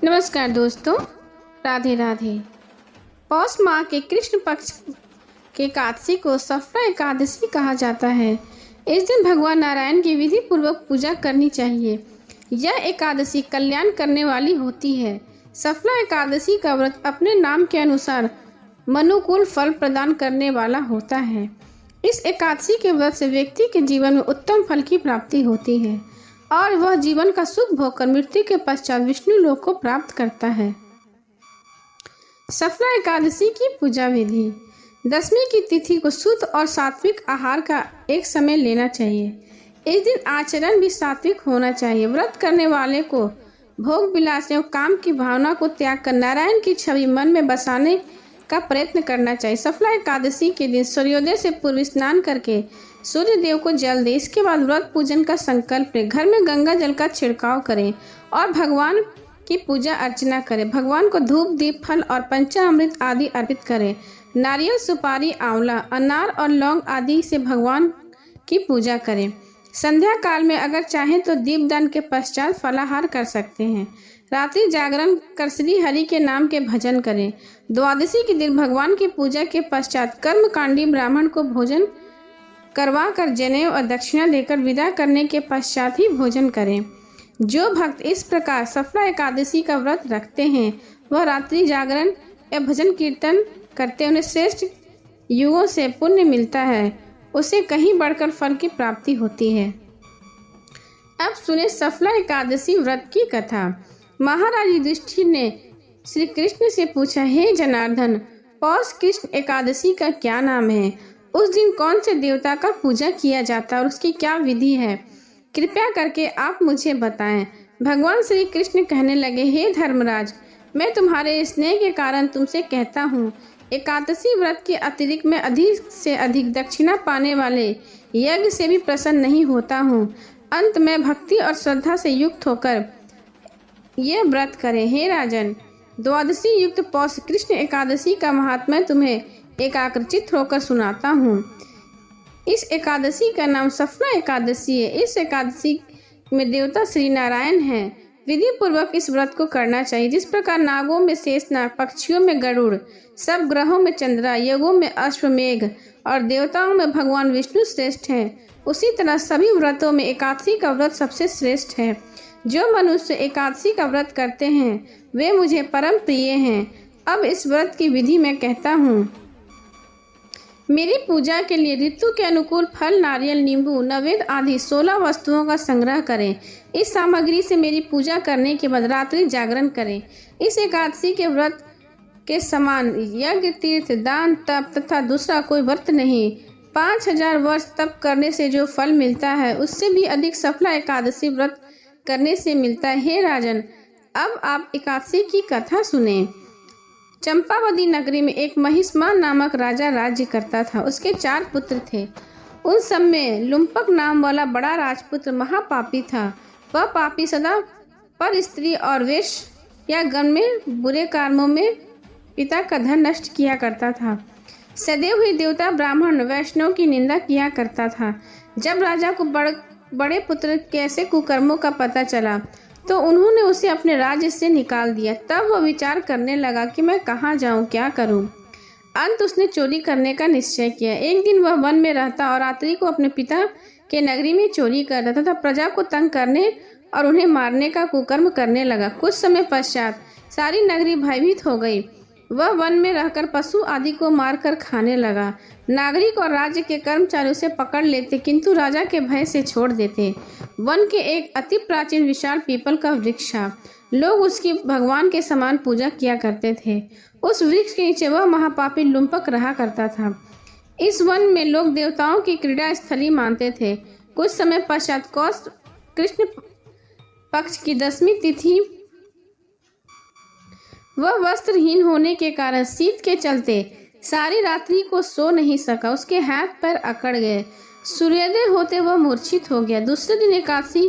नमस्कार दोस्तों, राधे राधे। पौष माह के कृष्ण पक्ष के एकादशी को सफला एकादशी कहा जाता है। इस दिन भगवान नारायण की विधि पूर्वक पूजा करनी चाहिए। यह एकादशी कल्याण करने वाली होती है। सफला एकादशी का व्रत अपने नाम के अनुसार मनुकूल फल प्रदान करने वाला होता है। इस एकादशी के व्रत से व्यक्ति के जीवन में उत्तम फल की प्राप्ति होती है और वह जीवन का सुख भोगकर मृत्यु के पश्चात विष्णु लोक को प्राप्त करता है। सफला एकादशी की पूजा विधि। दशमी की तिथि को शुद्ध और सात्विक आहार का एक समय लेना चाहिए। इस दिन आचरण भी सात्विक होना चाहिए। व्रत करने वाले को भोग विलास एवं काम की भावना को त्याग कर नारायण की छवि मन में बसाने का प्रयत्न करना चाहिए। सफला एकादशी के दिन सूर्योदय से पूर्व स्नान करके सूर्य देव को जल दें। इसके बाद व्रत पूजन का संकल्प लें। घर में गंगा जल का छिड़काव करें और भगवान की पूजा अर्चना करें। भगवान को धूप दीप फल और पंचामृत आदि अर्पित करें। नारियल सुपारी आंवला अनार और लौंग आदि से भगवान की पूजा करें। संध्या काल में अगर चाहें तो दीपदान के पश्चात फलाहार कर सकते हैं। रात्रि जागरण कर श्री हरि के नाम के भजन करें। द्वादशी के दिन भगवान की पूजा के पश्चात कर्मकांडी ब्राह्मण को भोजन करवा कर जनेऊ और दक्षिणा देकर विदा करने के पश्चात ही भोजन करें। जो भक्त इस प्रकार सफला एकादशी का व्रत रखते हैं वह रात्रि जागरण या भजन कीर्तन करते उन्हें श्रेष्ठ युगों से पुण्य मिलता है। उसे कहीं बढ़कर फल की प्राप्ति होती है। अब सुने सफला एकादशी व्रत की कथा। महाराज युधिष्ठिर ने श्री कृष्ण से पूछा, हे जनार्दन, पौष कृष्ण एकादशी का क्या नाम है? उस दिन कौन से देवता का पूजा किया जाता है और उसकी क्या विधि है? कृपया करके आप मुझे बताएं। भगवान श्री कृष्ण कहने लगे, हे धर्मराज, मैं तुम्हारे स्नेह के कारण तुमसे कहता हूँ, एकादशी व्रत के अतिरिक्त मैं अधिक से अधिक दक्षिणा पाने वाले यज्ञ से भी प्रसन्न नहीं होता हूँ। अंत में भक्ति और श्रद्धा से युक्त होकर यह व्रत करें। हे राजन, द्वादशी युक्त पौष कृष्ण एकादशी का महात्म्य तुम्हें एकाग्रचित होकर सुनाता हूँ। इस एकादशी का नाम सफला एकादशी है। इस एकादशी में देवता श्री नारायण हैं। विधि पूर्वक इस व्रत को करना चाहिए। जिस प्रकार नागों में शेषनाग, पक्षियों में गरुड़, सब ग्रहों में चंद्रा, योगों में अश्वमेघ और देवताओं में भगवान विष्णु श्रेष्ठ हैं, उसी तरह सभी व्रतों में एकादशी का व्रत सबसे श्रेष्ठ है। जो मनुष्य एकादशी का व्रत करते हैं वे मुझे परम प्रिय हैं। अब इस व्रत की विधि मैं कहता हूँ। मेरी पूजा के लिए ऋतु के अनुकूल फल, नारियल, नींबू, नैवेद्य आदि 16 वस्तुओं का संग्रह करें। इस सामग्री से मेरी पूजा करने के बाद रात्रि जागरण करें। इस एकादशी के व्रत के समान यज्ञ, तीर्थ, दान, तप तथा दूसरा कोई व्रत नहीं। 5000 वर्ष तप करने से जो फल मिलता है उससे भी अधिक सफला एकादशी व्रत करने से मिलता है। हे राजन, अब आप एकादशी की कथा सुने। चंपावती नगरी में एक महिष्मान नामक राजा राज्य करता था। उसके 4 पुत्र थे। उन सब में लुम्पक नाम वाला बड़ा राजपुत्र महापापी था। वह पापी सदा पर स्त्री और वेश्या या गण में बुरे कर्मों में पिता का धन नष्ट किया करता था। सदैव ही देवता, ब्राह्मण, वैष्णव की निंदा किया करता था। जब राजा को बड़े पुत्र के ऐसे कुकर्मों का पता चला तो उन्होंने उसे अपने राज्य से निकाल दिया। तब वह विचार करने लगा कि मैं कहाँ जाऊँ, क्या करूँ। अंत उसने चोरी करने का निश्चय किया। एक दिन वह वन में रहता और रात्रि को अपने पिता के नगरी में चोरी करता तथा प्रजा को तंग करने और उन्हें मारने का कुकर्म करने लगा। कुछ समय पश्चात सारी नगरी भयभीत हो गई। वह वन में रहकर पशु आदि को मारकर खाने लगा। नागरिक और राज्य के कर्मचारी उसे पकड़ लेते किंतु राजा के भय से छोड़ देते। वन के एक अति प्राचीन विशाल पीपल का वृक्ष था। लोग उसकी भगवान के समान पूजा किया करते थे। उस वृक्ष के नीचे वह महापापी लुम्पक रहा करता था। इस वन में लोग देवताओं की क्रीड़ा स्थली मानते थे। कुछ समय पश्चात कौश कृष्ण पक्ष की 10वीं तिथि वह वस्त्रहीन होने के कारण शीत के चलते सारी रात्रि को सो नहीं सका। उसके हाथ पैर अकड़ गए। सूर्योदय होते वह मूर्छित हो गया। दूसरे दिन एकादशी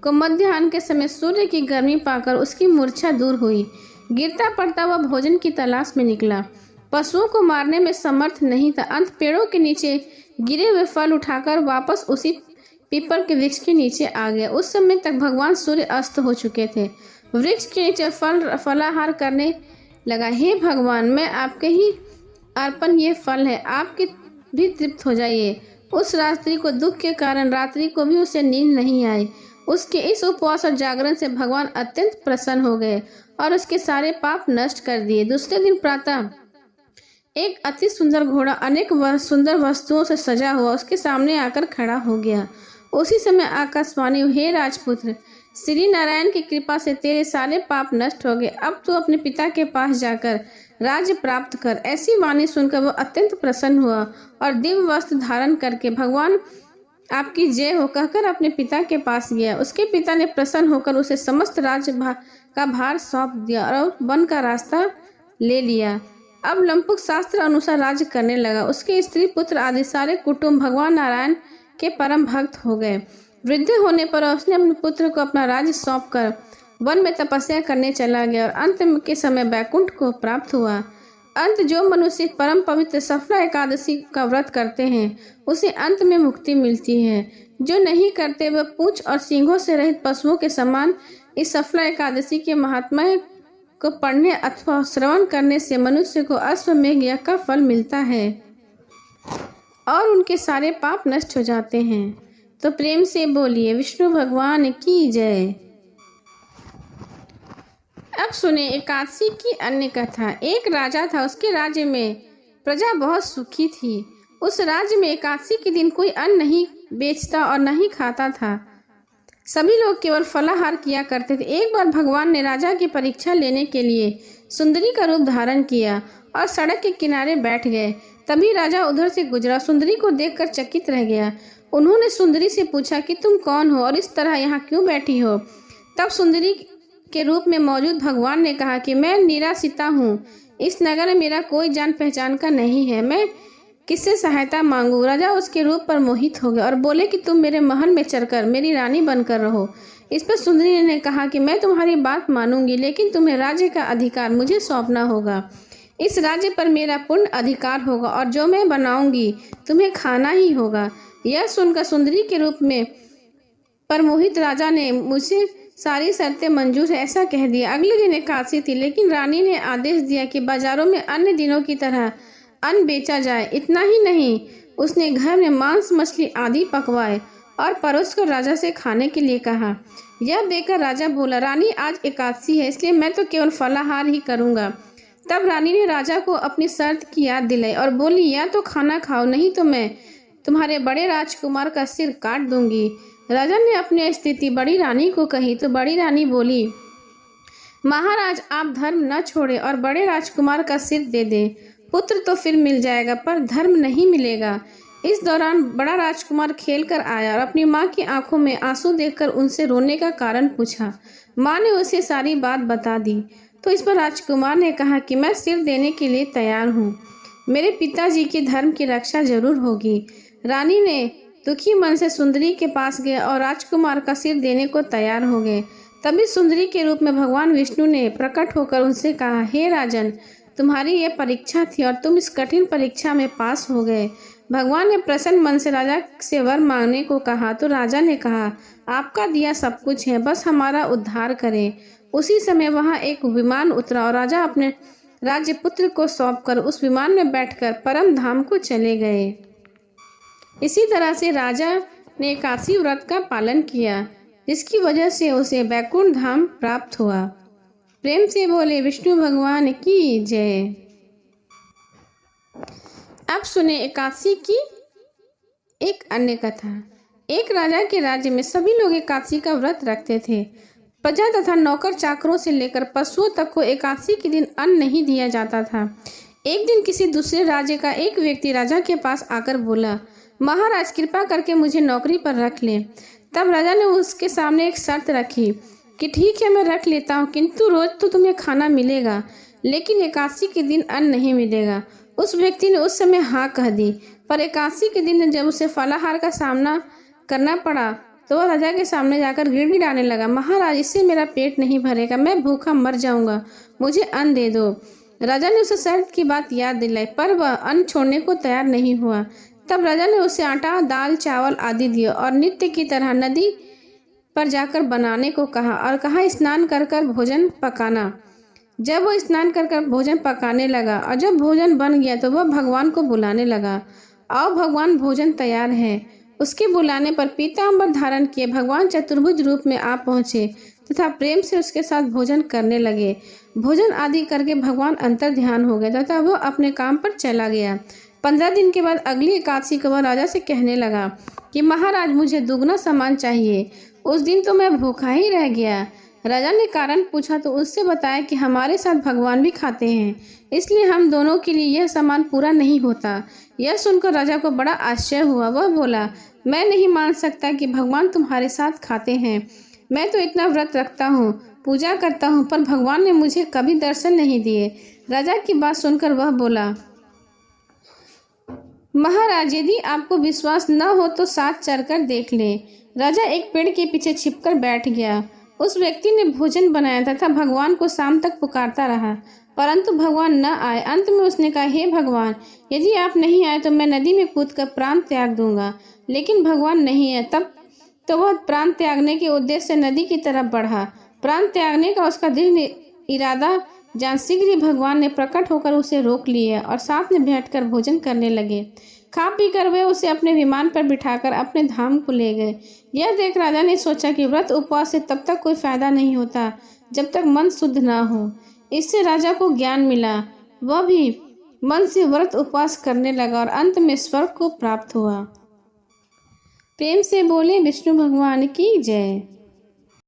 को मध्याह्न के समय सूर्य की गर्मी पाकर उसकी मूर्छा दूर हुई। गिरता पड़ता वह भोजन की तलाश में निकला। पशुओं को मारने में समर्थ नहीं था। अंत पेड़ों के नीचे गिरे हुए फल उठाकर वापस उसी पीपल के वृक्ष के नीचे आ गया। उस समय तक भगवान सूर्य अस्त हो चुके थे। वृक्ष के नीचे फलाहार करने लगा। हे भगवान, मैं आपके ही अर्पण ये फल है, आपके भी तृप्त हो जाइए। उस रात्रि को दुख के कारण रात्रि को भी उसे नींद नहीं आई। उसके इस उपवास और जागरण से भगवान अत्यंत प्रसन्न हो गए और उसके सारे पाप नष्ट कर दिए। दूसरे दिन प्रातः एक अति सुंदर घोड़ा अनेक सुंदर वस्तुओं से सजा हुआ उसके सामने आकर खड़ा हो गया। उसी समय आकाशवाणी, हे राजपुत्र, श्री नारायण की कृपा से तेरे सारे पाप नष्ट हो गए। अब तू अपने पिता के पास जाकर राज्य प्राप्त कर। ऐसी वाणी सुनकर वो अत्यंत प्रसन्न हुआ और दिव्य वस्त्र धारण करके भगवान आपकी जय हो कहकर अपने पिता के पास गया। उसके पिता ने प्रसन्न होकर उसे समस्त राज्य का भार सौंप दिया और वन का रास्ता ले लिया। अब लंपुक शास्त्र अनुसार राज्य करने लगा। उसके स्त्री पुत्र आदि सारे कुटुंब भगवान नारायण के परम भक्त हो गए। वृद्ध होने पर उसने अपने पुत्र को अपना राज्य सौंपकर वन में तपस्या करने चला गया और अंत के समय बैकुंठ को प्राप्त हुआ। अंत जो मनुष्य परम पवित्र सफला एकादशी का व्रत करते हैं उसे अंत में मुक्ति मिलती है। जो नहीं करते वह पूंछ और सींगों से रहित पशुओं के समान इस सफला एकादशी के महात्म्य को पढ़ने अथवा श्रवण करने से मनुष्य को अश्वमेध यज्ञ का फल मिलता है और उनके सारे पाप नष्ट हो जाते हैं। तो प्रेम से बोलिए विष्णु भगवान की जय। अब सुने एकादशी की अन्य कथा। एक राजा था, उसके राज्य में प्रजा बहुत सुखी थी। उस राज्य में एकादशी के दिन कोई अन्न नहीं बेचता और नहीं खाता था। सभी लोग केवल फलाहार किया करते थे। एक बार भगवान ने राजा की परीक्षा लेने के लिए सुंदरी का रूप धारण किया और सड़क के किनारे बैठ गए। तभी राजा उधर से गुजरा। सुंदरी को देखकर चकित रह गया। उन्होंने सुंदरी से पूछा कि तुम कौन हो और इस तरह यहाँ क्यों बैठी हो। तब सुंदरी के रूप में मौजूद भगवान ने कहा कि मैं निराश्रिता हूँ, इस नगर में मेरा कोई जान पहचान का नहीं है, मैं किससे सहायता मांगू। राजा उसके रूप पर मोहित हो गए और बोले कि तुम मेरे महल में चलकर मेरी रानी बनकर रहो। इस पर सुंदरी ने कहा कि मैं तुम्हारी बात मानूंगी, लेकिन तुम्हें राज्य का अधिकार मुझे सौंपना होगा। इस राज्य पर मेरा पूर्ण अधिकार होगा और जो मैं बनाऊंगी तुम्हें खाना ही होगा। यह सुनकर सुंदरी के रूप में परमोहित राजा ने मुझे सारी शर्तें मंजूर है ऐसा कह दिया। अगले दिन एकादशी थी, लेकिन रानी ने आदेश दिया कि बाजारों में अन्य दिनों की तरह अन्न बेचा जाए। इतना ही नहीं, उसने घर में मांस मछली आदि पकवाए और परोस कर राजा से खाने के लिए कहा। यह देखकर राजा बोला, रानी आज एकादशी है, इसलिए मैं तो केवल फलाहार ही करूंगा। तब रानी ने राजा को अपनी शर्त की याद दिलाई और बोली, या तो खाना खाओ, नहीं तो मैं तुम्हारे बड़े राजकुमार का सिर काट दूंगी। राजा ने अपनी स्थिति बड़ी रानी को कही तो बड़ी रानी बोली, महाराज आप धर्म न छोड़े और बड़े राजकुमार का सिर दे दे। पुत्र तो फिर मिल जाएगा पर धर्म नहीं मिलेगा। इस दौरान बड़ा राजकुमार खेल कर आया और अपनी माँ की आंखों में आंसू देखकर उनसे रोने का कारण पूछा। माँ ने उसे सारी बात बता दी। तो इस पर राजकुमार ने कहा कि मैं सिर देने के लिए तैयार हूँ, मेरे पिताजी के धर्म की रक्षा जरूर होगी। रानी ने दुखी मन से सुंदरी के पास गए और राजकुमार का सिर देने को तैयार हो गए। तभी सुंदरी के रूप में भगवान विष्णु ने प्रकट होकर उनसे कहा, हे राजन, तुम्हारी ये परीक्षा थी और तुम इस कठिन परीक्षा में पास हो गए। भगवान ने प्रसन्न मन से राजा से वर मांगने को कहा तो राजा ने कहा, आपका दिया सब कुछ है, बस हमारा उद्धार करें। उसी समय वहां एक विमान उतरा और राजा अपने राज्य पुत्र को सौंपकर उस विमान में बैठकर परम धाम को चले गए। इसी तरह से राजा ने एकादशी व्रत का पालन किया, जिसकी वजह से उसे बैकुंठ धाम प्राप्त हुआ। प्रेम से बोले विष्णु भगवान की जय। अब सुने एकादशी की एक अन्य कथा। एक राजा के राज्य में सभी लोग एकादशी का व्रत रखते थे। प्रजा तथा नौकर चाकरों से लेकर पशुओं तक को एकादशी के दिन अन्न नहीं दिया जाता था। एक दिन किसी दूसरे राज्य का एक व्यक्ति राजा के पास आकर बोला, महाराज कृपा करके मुझे नौकरी पर रख लें। तब राजा ने उसके सामने एक शर्त रखी कि ठीक है मैं रख लेता हूँ, किंतु रोज तो तुम्हें खाना मिलेगा, लेकिन एकादशी के दिन अन्न नहीं मिलेगा। उस व्यक्ति ने उस समय हाँ कह दी, पर एकादशी के दिन जब उसे फलाहार का सामना करना पड़ा तो वह राजा के सामने जाकर गिड़गिड़ाने लगा, महाराज इससे मेरा पेट नहीं भरेगा, मैं भूखा मर जाऊंगा, मुझे अन्न दे दो। राजा ने उसे शर्त की बात याद दिलाई, पर वह अन्न छोड़ने को तैयार नहीं हुआ। तब राजा ने उसे आटा दाल चावल आदि दिए और नित्य की तरह नदी पर जाकर बनाने को कहा और कहा स्नान कर कर भोजन पकाना। जब वो स्नान कर कर भोजन पकाने लगा और जब भोजन बन गया तो वह भगवान को बुलाने लगा, आओ भगवान भोजन तैयार है। उसके बुलाने पर पीताम्बर धारण किए भगवान चतुर्भुज रूप में आ पहुँचे तथा प्रेम से उसके साथ भोजन करने लगे। भोजन आदि करके भगवान अंतर ध्यान हो गए तथा वह अपने काम पर चला गया। 15 दिन के बाद अगली एकादशी को वह राजा से कहने लगा कि महाराज मुझे दुगना सामान चाहिए। उस दिन तो मैं भूखा ही रह गया। राजा ने कारण पूछा तो उससे बताया कि हमारे साथ भगवान भी खाते हैं, इसलिए हम दोनों के लिए यह सामान पूरा नहीं होता। यह सुनकर राजा को बड़ा आश्चर्य हुआ। वह बोला, मैं नहीं मान सकता कि भगवान तुम्हारे साथ खाते हैं। मैं तो इतना व्रत रखता हूँ, पूजा करता हूँ, पर भगवान ने मुझे कभी दर्शन नहीं दिए। राजा की बात सुनकर वह बोला, महाराज यदि आपको विश्वास न हो तो साथ चलकर देख लें। राजा एक पेड़ के पीछे छिपकर बैठ गया। उस व्यक्ति ने भोजन बनाया तथा भगवान को शाम तक पुकारता रहा, परंतु भगवान न आए। अंत में उसने कहा, हे भगवान, यदि आप नहीं आए तो मैं नदी में कूदकर प्राण त्याग दूंगा। लेकिन भगवान नहीं है। तब तो वह प्राण त्यागने के उद्देश्य से नदी की तरफ बढ़ा। प्राण त्यागने का उसका दृढ़ इरादा जान शीघ्र ही भगवान ने प्रकट होकर उसे रोक लिया और साथ में बैठकर भोजन करने लगे। खा पी कर वे उसे अपने विमान पर बिठाकर अपने धाम को ले गए। यह देख राजा ने सोचा कि व्रत उपवास से तब तक कोई फायदा नहीं होता जब तक मन शुद्ध ना हो। इससे राजा को ज्ञान मिला। वह भी मन से व्रत उपवास करने लगा और अंत में स्वर्ग को प्राप्त हुआ। प्रेम से बोले विष्णु भगवान की जय।